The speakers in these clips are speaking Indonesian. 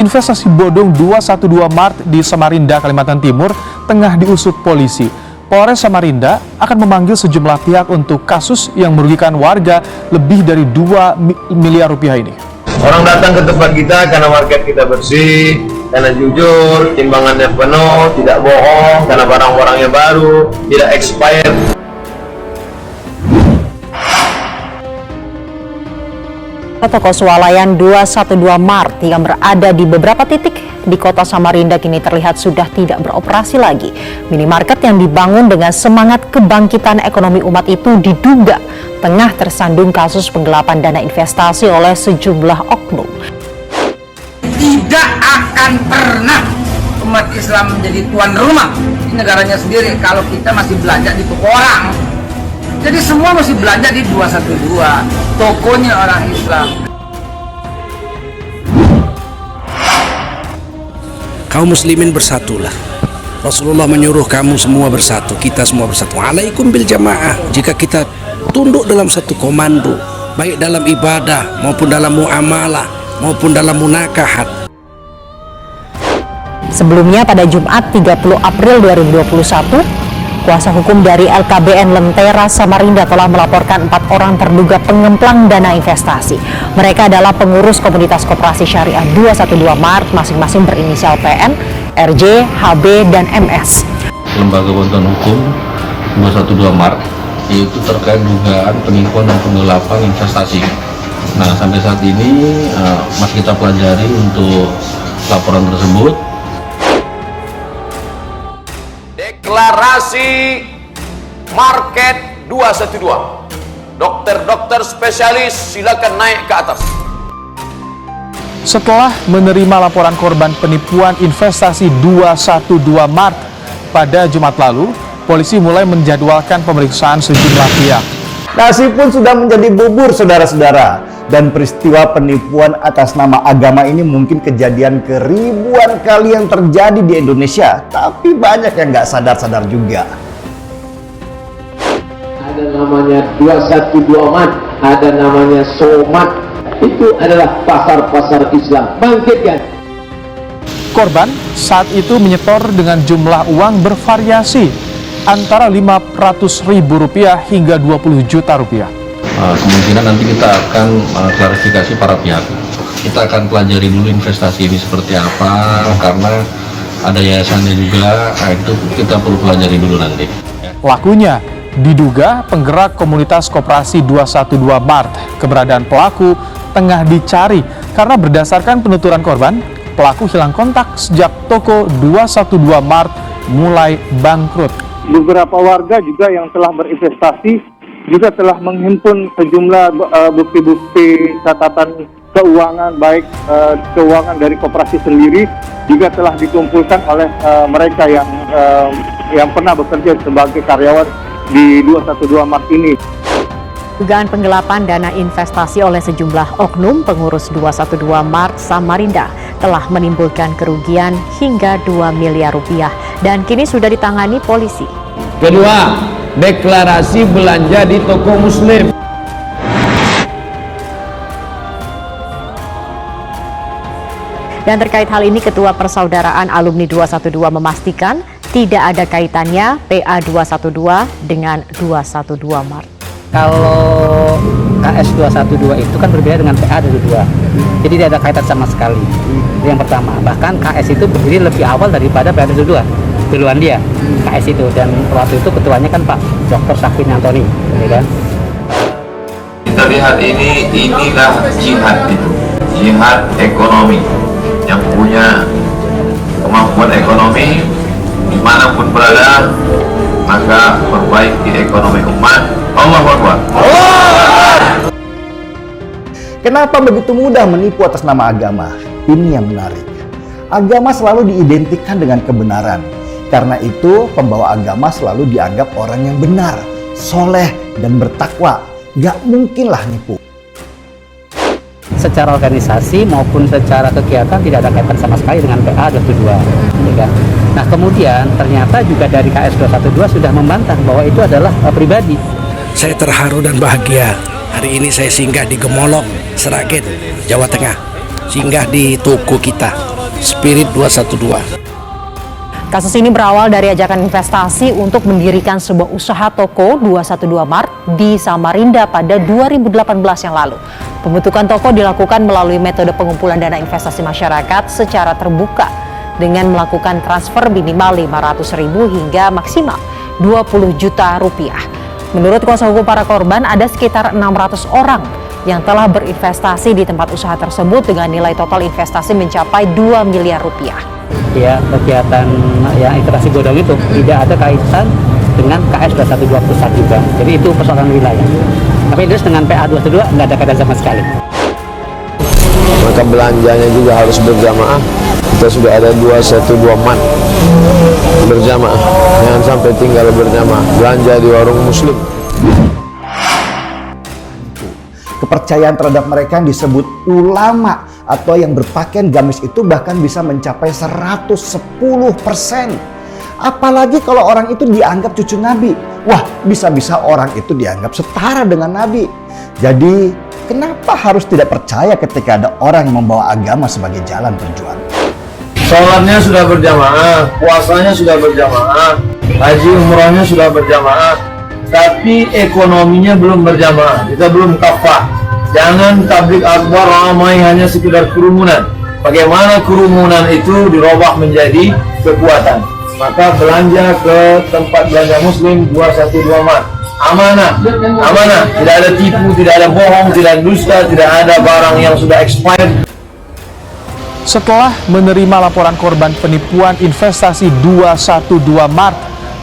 Investasi bodong 212 Mart di Samarinda, Kalimantan Timur tengah diusut polisi. Polres Samarinda akan memanggil sejumlah pihak untuk kasus yang merugikan warga lebih dari 2 miliar rupiah ini. Orang datang ke tempat kita karena market kita bersih, karena jujur, timbangannya penuh, tidak bohong, karena barang-barangnya baru, tidak expired. Toko swalayan 212 Mart yang berada di beberapa titik di kota Samarinda kini terlihat sudah tidak beroperasi lagi. Minimarket yang dibangun dengan semangat kebangkitan ekonomi umat itu diduga tengah tersandung kasus penggelapan dana investasi oleh sejumlah oknum. Tidak akan pernah umat Islam menjadi tuan rumah di negaranya sendiri kalau kita masih belanja di toko orang. Jadi semua masih belanja di 212, tokonya orang Islam. Kaum muslimin bersatulah. Rasulullah menyuruh kamu semua bersatu, kita semua bersatu. Alaikum bil jamaah. Jika kita tunduk dalam satu komando, baik dalam ibadah maupun dalam muamalah maupun dalam munakahat. Sebelumnya pada Jumat 30 April 2021, kuasa hukum dari LKBN Lentera Samarinda telah melaporkan 4 orang terduga pengemplang dana investasi. Mereka adalah pengurus komunitas koperasi syariah 212 Mart, masing-masing berinisial PN, RJ, HB, dan MS. Lembaga bantuan hukum 212 Mart yaitu terkait dugaan penipuan dan penggelapan investasi. Nah, sampai saat ini masih kita pelajari untuk laporan tersebut. Deklarasi market 212. Dokter-dokter spesialis silakan naik ke atas. Setelah menerima laporan korban penipuan investasi 212 Mart pada Jumat lalu, polisi mulai menjadwalkan pemeriksaan sejumlah pihak. Nasi pun sudah menjadi bubur, saudara-saudara. Dan peristiwa penipuan atas nama agama ini mungkin kejadian keribuan kali yang terjadi di Indonesia. Tapi banyak yang nggak sadar-sadar juga. Ada namanya 212 Mart, ada namanya Somat. Itu adalah pasar-pasar Islam. Bangkitkan. Korban saat itu menyetor dengan jumlah uang bervariasi antara Rp500.000 hingga Rp20 juta. Kemungkinan nanti kita akan klarifikasi para pihak. Kita akan pelajari dulu investasi ini seperti apa, karena ada yayasannya juga. Itu kita perlu pelajari dulu nanti. Pelakunya diduga penggerak komunitas koperasi 212 Mart. Keberadaan pelaku tengah dicari karena berdasarkan penuturan korban, pelaku hilang kontak sejak toko 212 Mart mulai bangkrut. Beberapa warga juga yang telah berinvestasi juga telah menghimpun sejumlah bukti-bukti catatan keuangan, baik keuangan dari koperasi sendiri juga telah dikumpulkan oleh mereka yang pernah bekerja sebagai karyawan di 212 Mart ini. Dugaan penggelapan dana investasi oleh sejumlah oknum pengurus 212 Mart Samarinda telah menimbulkan kerugian hingga 2 miliar rupiah dan kini sudah ditangani polisi. Kedua, deklarasi belanja di toko muslim. Dan terkait hal ini, Ketua Persaudaraan Alumni 212 memastikan tidak ada kaitannya PA 212 dengan 212 Mart. Kalau KS 212 itu kan berbeda dengan PA 22, jadi tidak ada kaitan sama sekali. Itu yang pertama. Bahkan KS itu berdiri lebih awal daripada PA 22, duluan dia KS itu, dan waktu itu ketuanya kan Pak Dr. Sakin Antoni, ya kan? Kita lihat inilah jihad itu, jihad ekonomi. Yang punya kemampuan ekonomi dimanapun berada, maka perbaiki ekonomi umat. Allahu Akbar. Kenapa begitu mudah menipu atas nama agama? Ini yang menarik. Agama selalu diidentikan dengan kebenaran. Karena itu pembawa agama selalu dianggap orang yang benar, soleh, dan bertakwa. Gak mungkinlah nipu. Secara organisasi maupun secara kegiatan tidak ada kaitan sama sekali dengan PA 22, ya kan? Nah kemudian ternyata juga dari KS 212 sudah membantah bahwa itu adalah pribadi. Saya terharu dan bahagia. Hari ini saya singgah di Gemolong, Sragen, Jawa Tengah. Singgah di toko kita. spirit 212. Kasus ini berawal dari ajakan investasi untuk mendirikan sebuah usaha toko 212 Mart di Samarinda pada 2018 yang lalu. Pembentukan toko dilakukan melalui metode pengumpulan dana investasi masyarakat secara terbuka dengan melakukan transfer minimal 500.000 hingga maksimal 20 juta rupiah. Menurut kuasa hukum para korban, ada sekitar 600 orang yang telah berinvestasi di tempat usaha tersebut dengan nilai total investasi mencapai 2 miliar rupiah. Ya, kegiatan yang iterasi bodong itu tidak ada kaitan dengan KS 212 pusat juga. Jadi itu persoalan wilayah. Tapi terus dengan PA 212 nggak ada kaitan sama sekali. Maka belanjanya juga harus berjamaah. Kita sudah ada 212 Mart berjamaah. Jangan sampai tinggal berjamaah. Belanja di warung muslim. Kepercayaan terhadap mereka yang disebut ulama atau yang berpakaian gamis itu bahkan bisa mencapai 110%. Apalagi kalau orang itu dianggap cucu Nabi. Wah, bisa-bisa orang itu dianggap setara dengan Nabi. Jadi, kenapa harus tidak percaya ketika ada orang yang membawa agama sebagai jalan perjuangan? Sholatnya sudah berjamaah, puasanya sudah berjamaah, haji umrohnya sudah berjamaah, tapi ekonominya belum berjamaah. Kita belum kafah. Jangan tablik akbar ramai hanya sekedar kerumunan. Bagaimana kerumunan itu dirubah menjadi kekuatan. Maka belanja ke tempat belanja muslim 212 Mart. Amanah, amanah. Tidak ada tipu, tidak ada bohong, tidak ada dusta, tidak ada barang yang sudah expired. Setelah menerima laporan korban penipuan investasi 212 Mart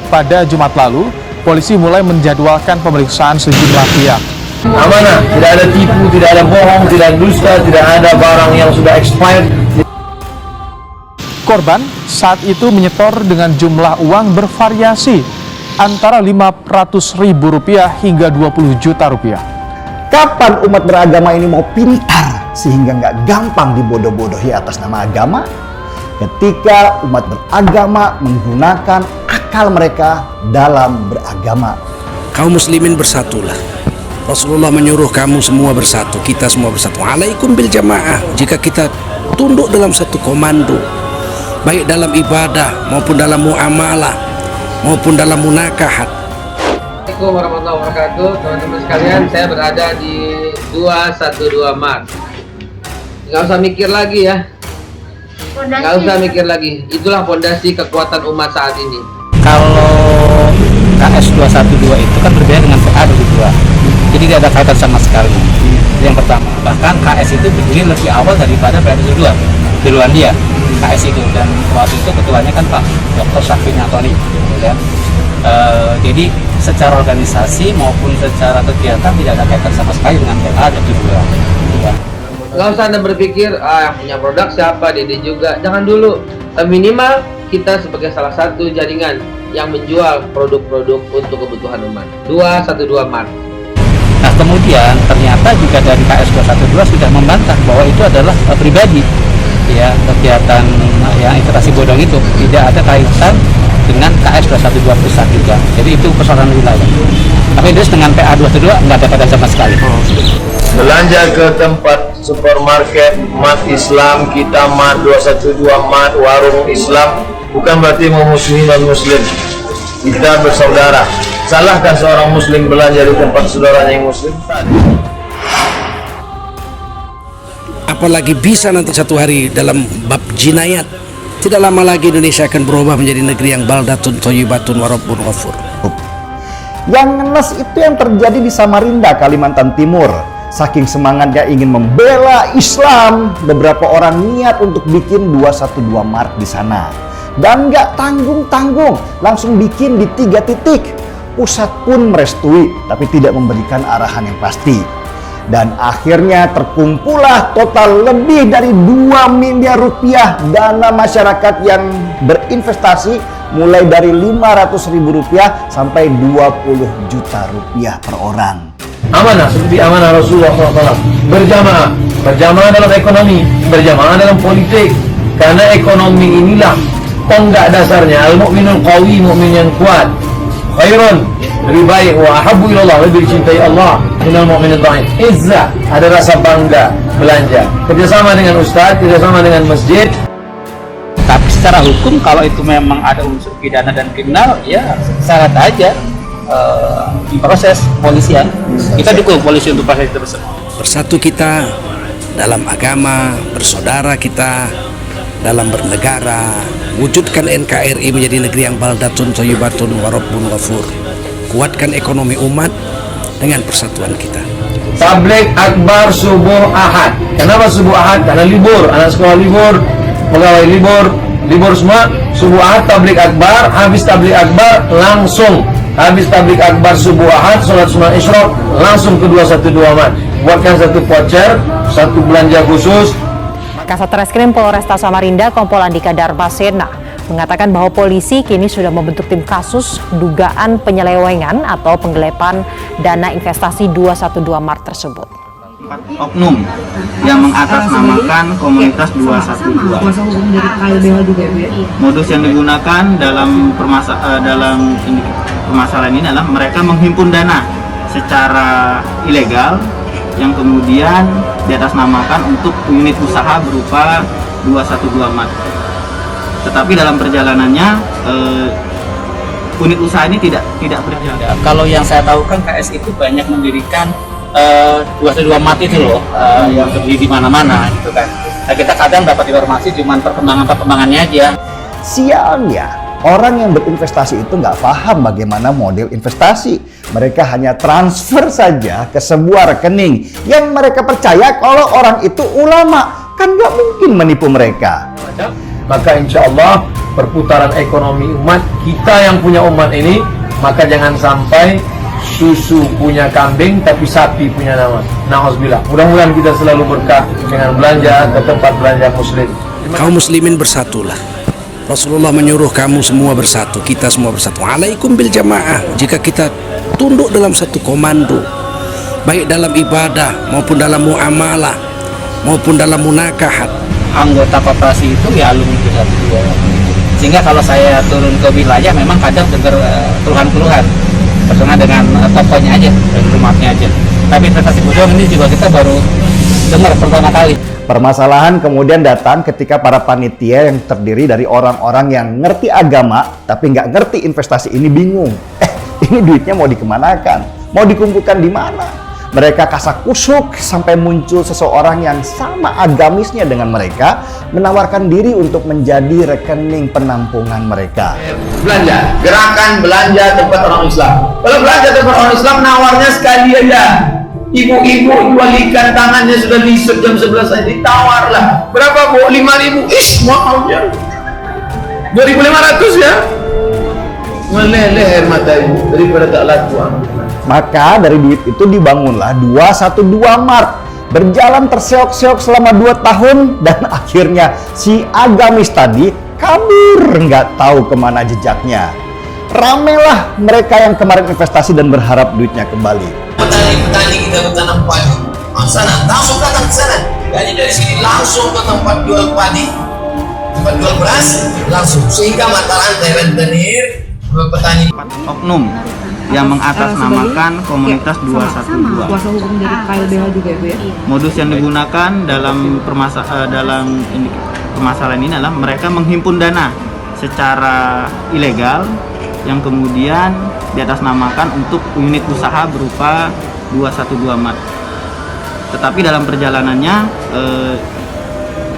pada Jumat lalu, polisi mulai menjadwalkan pemeriksaan sejumlah pihak. Amanah, tidak ada tipu, tidak ada bohong, tidak ada dusta, tidak ada barang yang sudah expired. Korban saat itu menyetor dengan jumlah uang bervariasi antara Rp500.000 hingga Rp20 juta. Kapan umat beragama ini mau pintar sehingga nggak gampang dibodoh-bodohi atas nama agama? Ketika umat beragama menggunakan akal mereka dalam beragama. Kaum muslimin bersatulah. Rasulullah menyuruh kamu semua bersatu, kita semua bersatu. Alaikum bil jamaah. Jika kita tunduk dalam satu komando, baik dalam ibadah maupun dalam muamalah maupun dalam munakahat. Assalamualaikum warahmatullahi wabarakatuh. Teman-teman sekalian, saya berada di 212 Mart. Nggak usah mikir lagi ya. Nggak usah mikir lagi. Itulah fondasi kekuatan umat saat ini. Kalau KS 212 itu kan berbeda dengan PA 22. Jadi tidak ada kaitan sama sekali. Yang pertama, bahkan KS itu berdiri lebih awal daripada PA 22. Duluan dia KS itu, dan waktu itu ketuanya kan Pak Dr. Syafrin Antoni, ya. Jadi secara organisasi maupun secara kegiatan tidak ada kaitan sama sekali dengan PA 22. Ya. Nggak usah Anda berpikir, yang punya produk siapa, Dede juga. Jangan dulu. Minimal kita sebagai salah satu jaringan yang menjual produk-produk untuk kebutuhan umat. 212 Mart. Nah, kemudian ternyata juga dari KS 212 sudah membantah bahwa itu adalah pribadi, ya, kegiatan yang iterasi bodong itu tidak ada kaitan dengan KS 212 pusat juga. Jadi itu persoalan wilayah. Tapi terus dengan PA 22 nggak ada kaitan sama sekali. Belanja ke tempat supermarket Mart Islam, kita Mart 212 Mart, warung Islam, bukan berarti memusuhi non-muslim. Kita bersaudara. Salahkah seorang muslim belanja di tempat saudaranya yang muslim? Apalagi bisa nanti satu hari dalam bab jinayat. Tidak lama lagi Indonesia akan berubah menjadi negeri yang baldatun thayyibatun wa rabbun ghafur. Yang ngenes itu yang terjadi di Samarinda, Kalimantan Timur. Saking semangatnya ingin membela Islam, beberapa orang niat untuk bikin 212 Mart di sana. Dan nggak tanggung-tanggung, langsung bikin di 3 titik. Pusat pun merestui, tapi tidak memberikan arahan yang pasti. Dan akhirnya terkumpullah total lebih dari 2 miliar rupiah dana masyarakat yang berinvestasi, mulai dari Rp500.000 sampai Rp20 juta per orang. Amanah seperti amanah Rasulullah SAW. Berjamaah, berjamaah dalam ekonomi, berjamaah dalam politik. Karena ekonomi inilah tonggak dasarnya. Al-mu'minul qawi, mu'min yang kuat. Khairun, lebih baik, wa ahabbu ilallah, lebih dicintai Allah, minal mu'minul dhaif. Izzah, ada rasa bangga belanja. Kerjasama dengan ustaz, kerjasama dengan masjid. secara hukum kalau itu memang ada unsur pidana dan kriminal, ya syarat aja diproses polisian. Kita dukung polisi untuk proses tersebut. Bersatu kita dalam agama, bersaudara kita dalam bernegara, wujudkan NKRI menjadi negeri yang baldatun thayyibatun wa rabbun ghafur. Kuatkan ekonomi umat dengan persatuan kita. Tabligh akbar subuh ahad. Kenapa subuh ahad? Karena libur, anak sekolah libur, pegawai libur semua. Subuh ahad tabligh akbar, habis tabligh akbar langsung habis tabligh akbar subuh ahad, sholat sunat isyraq, langsung ke 212 Mart. Buatkan satu voucher, satu belanja khusus. Kasat Reskrim Polresta Samarinda Kompol Andika Darbasena mengatakan bahwa polisi kini sudah membentuk tim kasus dugaan penyelewengan atau penggelapan dana investasi 212 Mart tersebut. Oknum yang mengatasnamakan komunitas 212. Modus yang digunakan dalam permasalahan ini adalah mereka menghimpun dana secara ilegal yang kemudian diatasnamakan untuk unit usaha berupa 212 Mart. Tetapi dalam perjalanannya unit usaha ini tidak berjalan. Kalau yang saya tahu kan KS itu banyak mendirikan 212 Mart itu loh, yang berdiri di mana-mana gitu kan. Nah, kita kadang dapat informasi cuma perkembangannya aja. Sialnya, orang yang berinvestasi itu nggak paham bagaimana model investasi. Mereka hanya transfer saja ke sebuah rekening yang mereka percaya kalau orang itu ulama. Kan nggak mungkin menipu mereka. Maka insya Allah perputaran ekonomi umat, kita yang punya umat ini, maka jangan sampai susu punya kambing tapi sapi punya nama. Na'udzubillah. Mudah-mudahan kita selalu berkah dengan belanja ke tempat belanja muslim. Kaum muslimin bersatulah. Rasulullah menyuruh kamu semua bersatu, kita semua bersatu. Alaikum bil jamaah. Jika kita tunduk dalam satu komando, baik dalam ibadah maupun dalam muamalah maupun dalam munakahat. Anggota koperasi itu ya alumni 212. Sehingga kalau saya turun ke wilayah memang kadang dengar keluhan-keluhan bersama dengan tokonya aja, dan rumahnya aja. Tapi investasi bodong ini juga kita baru dengar pertama kali. Permasalahan kemudian datang ketika para panitia yang terdiri dari orang-orang yang ngerti agama tapi nggak ngerti investasi ini bingung. Ini duitnya mau dikemanakan? Mau dikumpulkan di mana? Mereka kasak-kusuk sampai muncul seseorang yang sama agamisnya dengan mereka menawarkan diri untuk menjadi rekening penampungan mereka. Belanja, gerakan belanja tempat orang Islam. Kalau belanja tempat orang Islam nawarnya sekali aja. Ibu-ibu jualikan tangannya sudah lisut jam 11 aja ditawar lah. Berapa bu? 5.000. Ish, maafnya 2.500 ya. Meleleh mata ibu daripada tak laku. Maka dari duit itu dibangunlah 212 Mart. Berjalan terseok-seok selama 2 tahun dan akhirnya si agamis tadi kabur, nggak tahu kemana jejaknya. Ramelah mereka yang kemarin investasi dan berharap duitnya kembali. Petani kita bertanam padi, sana langsung datang ke sana. Jadi dari sini langsung ke tempat jual padi, tempat jual beras langsung, sehingga mata rantai rentenir petani. Oknum yang mengatasnamakan komunitas 212. Kuasa hukum dari KLBH juga ya, Bu ya? Modus yang digunakan dalam permasalahan ini adalah mereka menghimpun dana secara ilegal yang kemudian diatasnamakan untuk unit usaha berupa 212 Mart. Tetapi dalam perjalanannya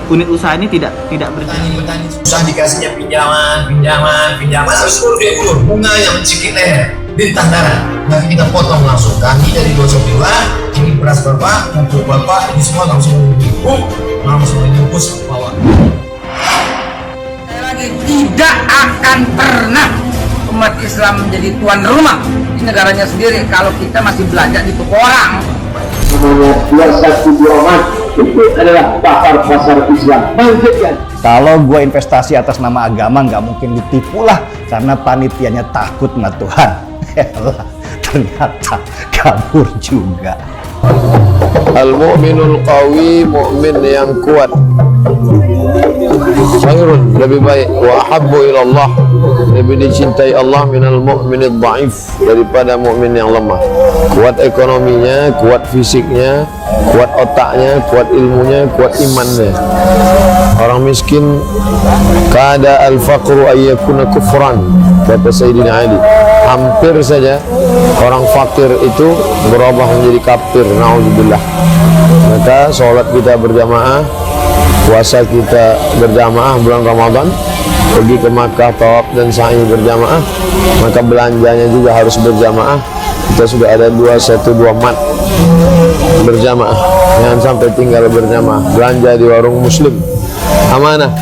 unit usaha ini tidak berjalan. Petani susah dikasihnya pinjaman harus ulur bunganya mencekik leher, bintang darah. Nanti kita potong langsung. Kami dari 212, ini beras bapak, untuk bapak, ini semua langsung dibungkus bawah. Lagi tidak akan pernah umat Islam menjadi tuan rumah di negaranya sendiri kalau kita masih belanja di toko orang. 212 Mart itu adalah pasar Islam. Bangkitkan. Kalau gue investasi atas nama agama nggak mungkin ditipu lah karena panitianya takut sama Tuhan. Ternyata kabur juga. Al-mu'minul qawi, mu'min yang kuat. Khairun, lebih baik. Wa ahabbu ilallah, lebih dicintai Allah minal mu'minid dha'if, daripada mu'min yang lemah. Kuat ekonominya, kuat fisiknya, kuat otaknya, kuat ilmunya, kuat imannya. Orang miskin kada al-faqru ayyakuna kufran, kata Sayyidina Ali. Hampir saja orang fakir itu berubah menjadi kafir, naudzubillah. Maka sholat kita berjamaah, puasa kita berjamaah bulan Ramadan, pergi ke Makkah tawaf dan sa'i berjamaah, maka belanjanya juga harus berjamaah. Kita sudah ada 212 mat berjamaah, jangan sampai tinggal berjamaah. Belanja di warung muslim amanah.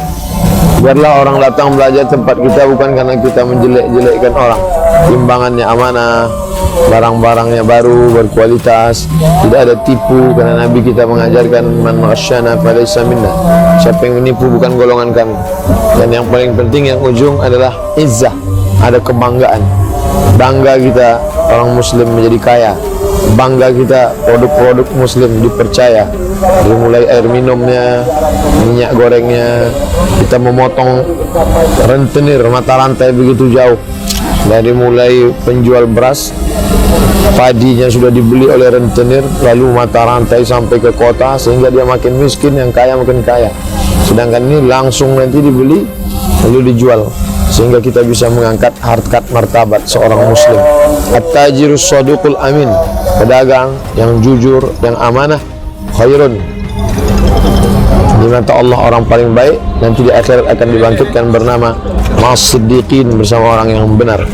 Biarlah orang datang belajar tempat kita bukan karena kita menjelek-jelekkan orang. Timbangannya amanah, barang-barangnya baru, berkualitas, tidak ada tipu, karena Nabi kita mengajarkan man ma'asyana falaysa minna. Siapa yang menipu bukan golongan kami. Dan yang paling penting, yang ujung adalah izzah, ada kebanggaan. Bangga kita orang muslim menjadi kaya, bangga kita produk-produk muslim dipercaya. Dari mulai air minumnya, minyak gorengnya, kita memotong rentenir mata rantai begitu jauh. Dari mulai penjual beras, padinya sudah dibeli oleh rentenir, lalu mata rantai sampai ke kota, sehingga dia makin miskin, yang kaya makin kaya. Sedangkan ini langsung nanti dibeli lalu dijual, sehingga kita bisa mengangkat harkat martabat seorang muslim. At-tajirus shadiqul amin, pedagang yang jujur, yang amanah, khairun, di mata Allah orang paling baik. Nanti di akhirat akan dibangkitkan bernama ma'as-siddiqin, bersama orang yang benar,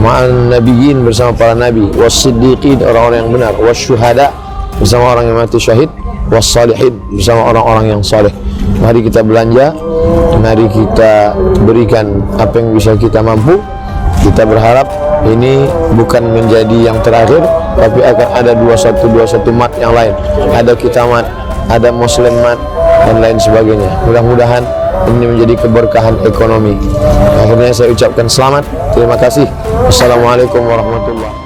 ma'an nabiyyin, bersama para nabi, was-siddiqin, orang-orang yang benar, was-syuhada, bersama orang yang mati syahid, was-salihin, bersama orang-orang yang saleh. Mari kita belanja, mari kita berikan apa yang bisa kita mampu. Kita berharap ini bukan menjadi yang terakhir, tapi akan ada 21 mat yang lain. Ada kita mat, ada muslim mat, dan lain sebagainya. Mudah-mudahan ini menjadi keberkahan ekonomi. Akhirnya saya ucapkan selamat, terima kasih. Wassalamualaikum warahmatullahi wabarakatuh.